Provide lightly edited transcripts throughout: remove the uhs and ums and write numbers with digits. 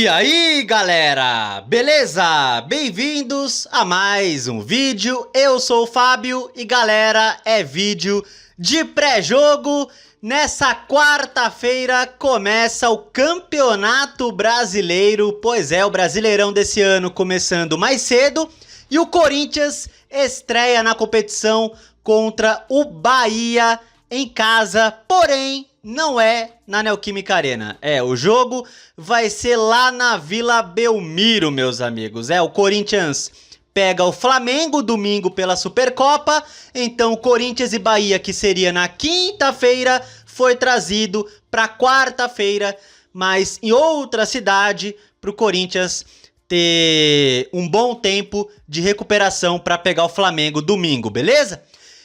E aí galera, beleza? Bem-vindos a mais um vídeo, eu sou o Fábio e galera, é vídeo de pré-jogo. Nessa quarta-feira começa o Campeonato Brasileiro, pois é, o Brasileirão desse ano começando mais cedo e o Corinthians estreia na competição contra o Bahia em casa, porém não é na Neoquímica Arena. O jogo vai ser lá na Vila Belmiro, meus amigos. O Corinthians pega o Flamengo domingo pela Supercopa, então Corinthians e Bahia, que seria na quinta-feira, foi trazido para quarta-feira, mas em outra cidade, para o Corinthians ter um bom tempo de recuperação para pegar o Flamengo domingo, beleza?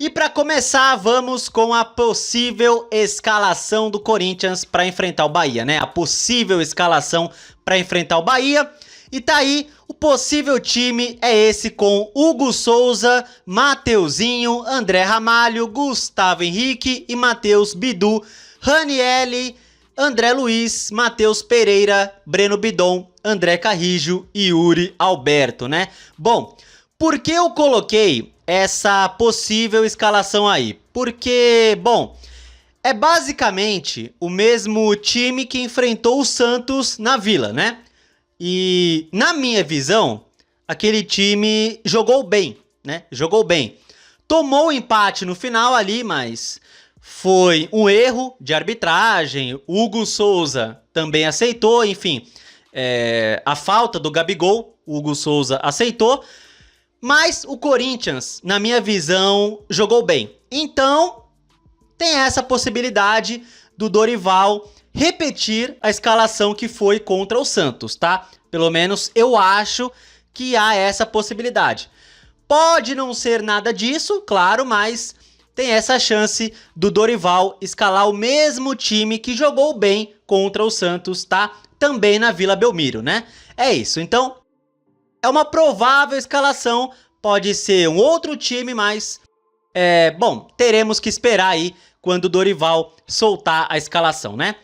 E para começar, vamos com a possível escalação do Corinthians para enfrentar o Bahia, né? A possível escalação para enfrentar o Bahia. E tá aí, o possível time é esse com Hugo Souza, Mateuzinho, André Ramalho, Gustavo Henrique e Matheus Bidu, Ranielli, André Luiz, Matheus Pereira, Breno Bidon, André Carrijo e Yuri Alberto, né? Bom, por que eu coloquei essa possível escalação aí? Porque, bom, é basicamente o mesmo time que enfrentou o Santos na Vila, né? E, na minha visão, aquele time jogou bem, né? Jogou bem. Tomou o empate no final ali, mas foi um erro de arbitragem. Hugo Souza também aceitou, enfim. A falta do Gabigol, o Hugo Souza aceitou. Mas o Corinthians, na minha visão, jogou bem. Então, tem essa possibilidade do Dorival repetir a escalação que foi contra o Santos, tá? Pelo menos eu acho que há essa possibilidade. Pode não ser nada disso, claro, mas tem essa chance do Dorival escalar o mesmo time que jogou bem contra o Santos, tá? Também na Vila Belmiro, né? É isso, então é uma provável escalação, pode ser um outro time, mas bom, teremos que esperar aí quando o Dorival soltar a escalação, né?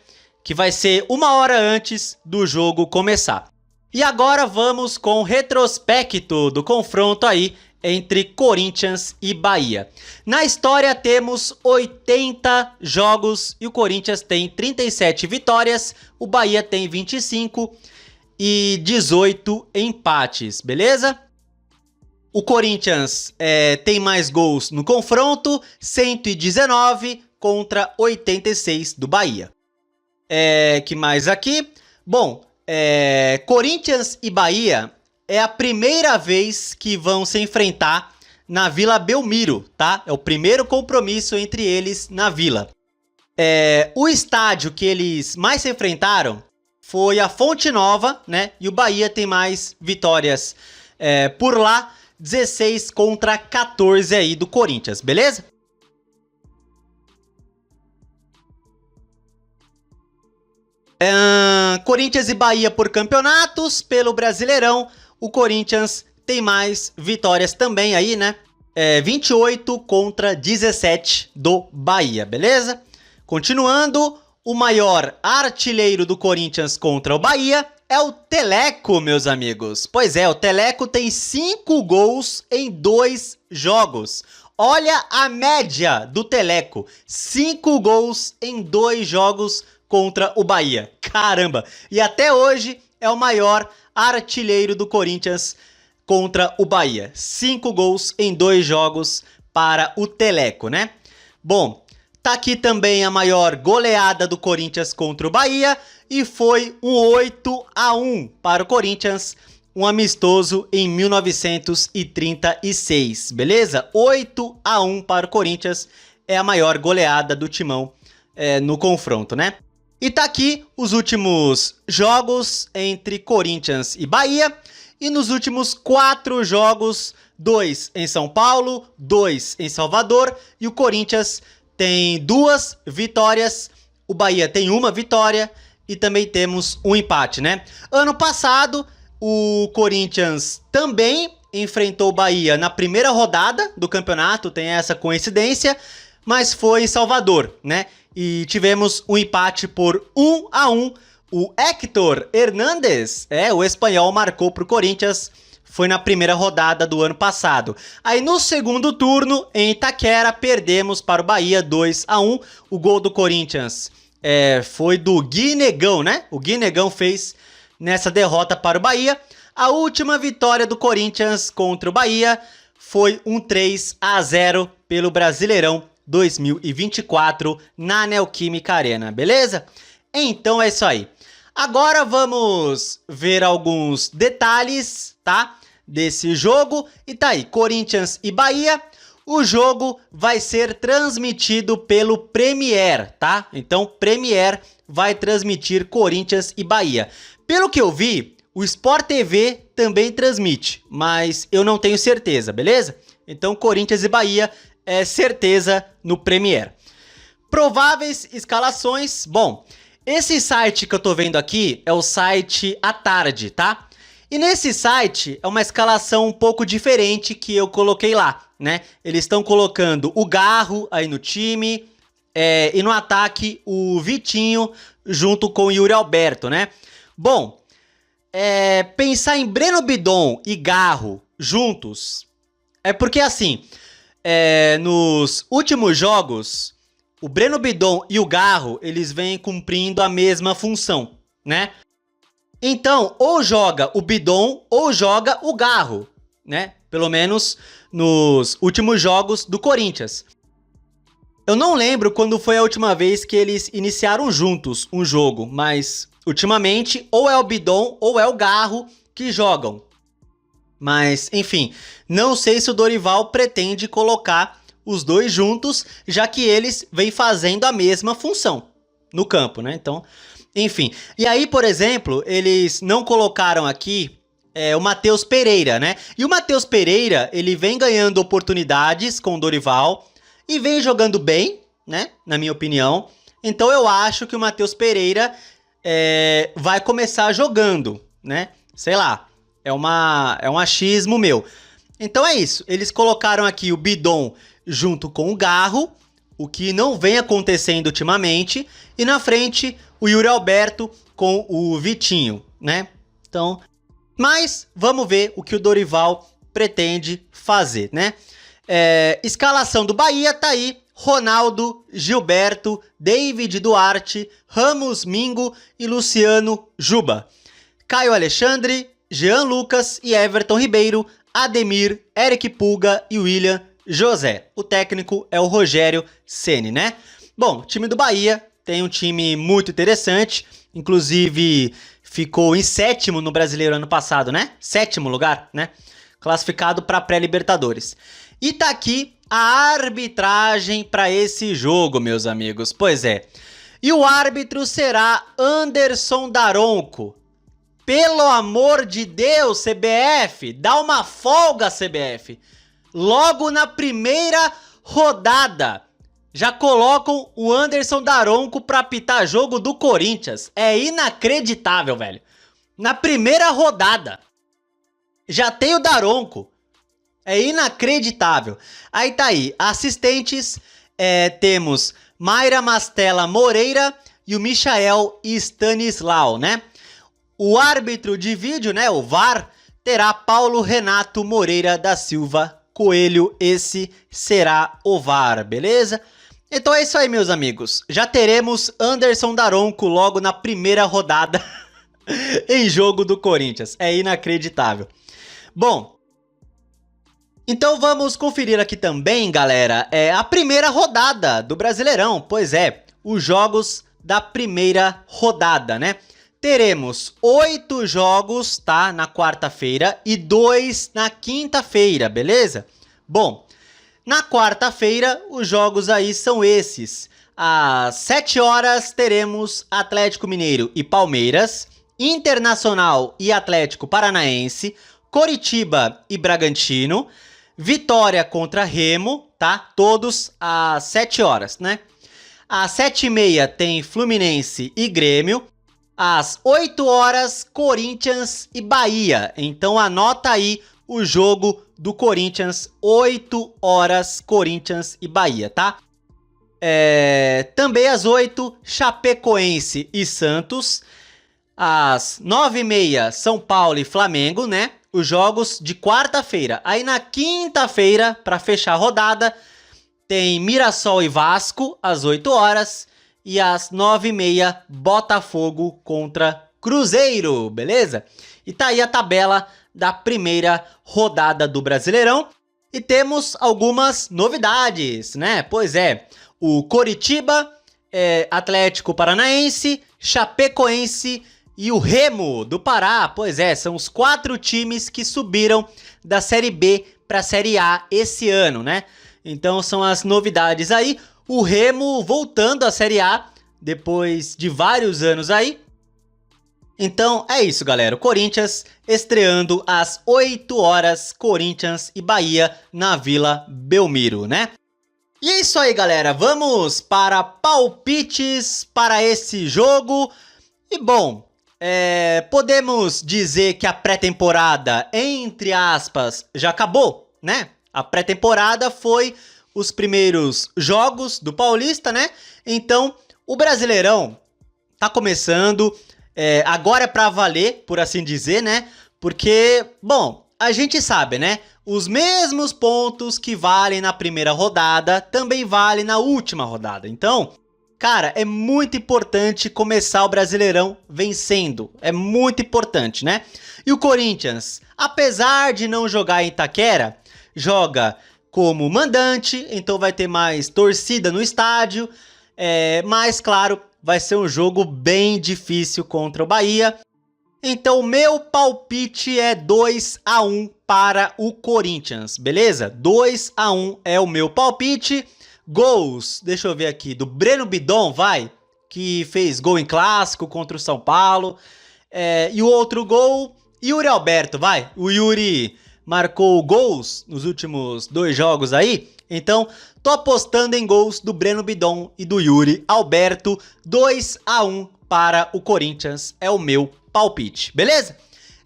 Que vai ser 1 hora antes do jogo começar. E agora vamos com o retrospecto do confronto aí entre Corinthians e Bahia. Na história temos 80 jogos e o Corinthians tem 37 vitórias, o Bahia tem 25 e 18 empates, beleza? O Corinthians tem mais gols no confronto, 119 contra 86 do Bahia. Que mais aqui? Bom, Corinthians e Bahia é a primeira vez que vão se enfrentar na Vila Belmiro, tá? É o primeiro compromisso entre eles na Vila. O estádio que eles mais se enfrentaram foi a Fonte Nova, né? E o Bahia tem mais vitórias por lá, 16 contra 14 aí do Corinthians, beleza? Corinthians e Bahia por campeonatos, pelo Brasileirão, o Corinthians tem mais vitórias também aí, né? 28 contra 17 do Bahia, beleza? Continuando, o maior artilheiro do Corinthians contra o Bahia é o Teleco, meus amigos. Pois é, o Teleco tem 5 gols em 2 jogos. Olha a média do Teleco, 5 gols em 2 jogos contra o Bahia. Caramba! E até hoje é o maior artilheiro do Corinthians contra o Bahia. 5 gols em 2 jogos para o Teleco, né? Bom, tá aqui também a maior goleada do Corinthians contra o Bahia e foi um 8-1 para o Corinthians, um amistoso em 1936, beleza? 8-1 para o Corinthians é a maior goleada do Timão no confronto, né? E tá aqui os últimos jogos entre Corinthians e Bahia. E nos últimos 4 jogos, 2 em São Paulo, 2 em Salvador. E o Corinthians tem 2 vitórias, o Bahia tem 1 vitória e também temos um empate, né? Ano passado, o Corinthians também enfrentou o Bahia na primeira rodada do campeonato, tem essa coincidência, mas foi em Salvador, né? E tivemos um empate por 1-1. O Héctor Hernández, o espanhol, marcou para o Corinthians. Foi na primeira rodada do ano passado. Aí no segundo turno, em Itaquera, perdemos para o Bahia 2-1. O gol do Corinthians foi do Guinegão, né? O Guinegão fez nessa derrota para o Bahia. A última vitória do Corinthians contra o Bahia foi um 3-0 pelo Brasileirão 2024 na Neoquímica Arena, beleza? Então é isso aí. Agora vamos ver alguns detalhes, tá? Desse jogo. E tá aí, Corinthians e Bahia. O jogo vai ser transmitido pelo Premier, tá? Então, Premier vai transmitir Corinthians e Bahia. Pelo que eu vi, o Sport TV também transmite, mas eu não tenho certeza, beleza? Então, Corinthians e Bahia é certeza no Premier. Prováveis escalações. Bom, esse site que eu tô vendo aqui é o site à tarde, tá? E nesse site é uma escalação um pouco diferente que eu coloquei lá, né? Eles estão colocando o Garro aí no time e no ataque o Vitinho junto com o Yuri Alberto, né? Bom, pensar em Breno Bidon e Garro juntos é porque assim, nos últimos jogos, o Breno Bidon e o Garro, eles vêm cumprindo a mesma função, né? Então, ou joga o Bidon ou joga o Garro, né? Pelo menos nos últimos jogos do Corinthians. Eu não lembro quando foi a última vez que eles iniciaram juntos um jogo, mas ultimamente ou é o Bidon ou é o Garro que jogam. Mas, enfim, não sei se o Dorival pretende colocar os dois juntos, já que eles vêm fazendo a mesma função no campo, né? Então, enfim. E aí, por exemplo, eles não colocaram aqui o Matheus Pereira, né? E o Matheus Pereira, ele vem ganhando oportunidades com o Dorival e vem jogando bem, né? Na minha opinião. Então eu acho que o Matheus Pereira vai começar jogando, né? Sei lá, é um achismo meu. Então é isso, eles colocaram aqui o Bidon junto com o Garro, o que não vem acontecendo ultimamente, e na frente o Yuri Alberto com o Vitinho, né? Então, mas vamos ver o que o Dorival pretende fazer, né? Escalação do Bahia tá aí: Ronaldo, Gilberto, David Duarte, Ramos Mingo e Luciano Juba. Caio Alexandre, Jean Lucas e Everton Ribeiro, Ademir, Eric Pulga e William José. O técnico é o Rogério Ceni, né? Bom, o time do Bahia tem um time muito interessante, inclusive ficou em 7º no Brasileiro ano passado, né? 7º lugar, né? Classificado para pré-Libertadores. E tá aqui a arbitragem para esse jogo, meus amigos. Pois é. E o árbitro será Anderson Daronco. Pelo amor de Deus, CBF, dá uma folga, CBF. Logo na primeira rodada, já colocam o Anderson Daronco pra apitar jogo do Corinthians. É inacreditável, velho. Na primeira rodada, já tem o Daronco. É inacreditável. Aí tá aí, assistentes, temos Mayra Mastella Moreira e o Michael Stanislau, né? O árbitro de vídeo, né, o VAR, terá Paulo Renato Moreira da Silva Coelho. Esse será o VAR, beleza? Então é isso aí, meus amigos. Já teremos Anderson Daronco logo na primeira rodada em jogo do Corinthians. É inacreditável. Bom, então vamos conferir aqui também, galera, a primeira rodada do Brasileirão. Pois é, os jogos da primeira rodada, né? Teremos 8 jogos, tá, na quarta-feira e 2 na quinta-feira, beleza? Bom, na quarta-feira os jogos aí são esses. Às 7 horas teremos Atlético Mineiro e Palmeiras, Internacional e Atlético Paranaense, Coritiba e Bragantino, Vitória contra Remo, tá? Todos às 7 horas, né? Às 7h30 tem Fluminense e Grêmio. Às 8 horas, Corinthians e Bahia. Então anota aí o jogo do Corinthians, 8 horas, Corinthians e Bahia, tá? Também às 8, Chapecoense e Santos. Às 9h30, São Paulo e Flamengo, né? Os jogos de quarta-feira. Aí na quinta-feira, para fechar a rodada, tem Mirassol e Vasco às 8 horas. E às 9h30, Botafogo contra Cruzeiro, beleza? E tá aí a tabela da primeira rodada do Brasileirão. E temos algumas novidades, né? Pois é, o Coritiba, Atlético Paranaense, Chapecoense e o Remo do Pará. Pois é, são os 4 times que subiram da Série B para a Série A esse ano, né? Então são as novidades aí. O Remo voltando à Série A depois de vários anos aí. Então é isso, galera. O Corinthians estreando às 8 horas, Corinthians e Bahia na Vila Belmiro, né? E é isso aí, galera. Vamos para palpites para esse jogo. E bom, podemos dizer que a pré-temporada, entre aspas, já acabou, né? A pré-temporada foi os primeiros jogos do Paulista, né? Então, o Brasileirão tá começando. Agora é pra valer, por assim dizer, né? Porque, bom, a gente sabe, né? Os mesmos pontos que valem na primeira rodada também valem na última rodada. Então, cara, é muito importante começar o Brasileirão vencendo. É muito importante, né? E o Corinthians, apesar de não jogar em Itaquera, joga como mandante, então vai ter mais torcida no estádio. Mas, claro, vai ser um jogo bem difícil contra o Bahia. Então, meu palpite é 2-1 para o Corinthians, beleza? 2-1 é o meu palpite. Gols, deixa eu ver aqui, do Breno Bidon, que fez gol em clássico contra o São Paulo. E o outro gol, Yuri Alberto, O Yuri marcou gols nos últimos 2 jogos aí. Então, tô apostando em gols do Breno Bidon e do Yuri Alberto. 2-1 para o Corinthians é o meu palpite, beleza?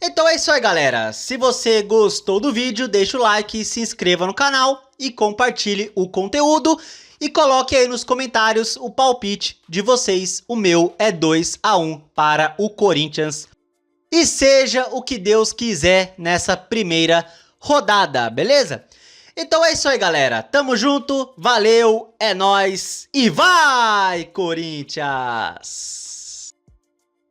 Então é isso aí, galera. Se você gostou do vídeo, deixa o like, se inscreva no canal e compartilhe o conteúdo. E coloque aí nos comentários o palpite de vocês. O meu é 2-1 para o Corinthians. E seja o que Deus quiser nessa primeira rodada, beleza? Então é isso aí, galera. Tamo junto, valeu, é nóis e vai, Corinthians!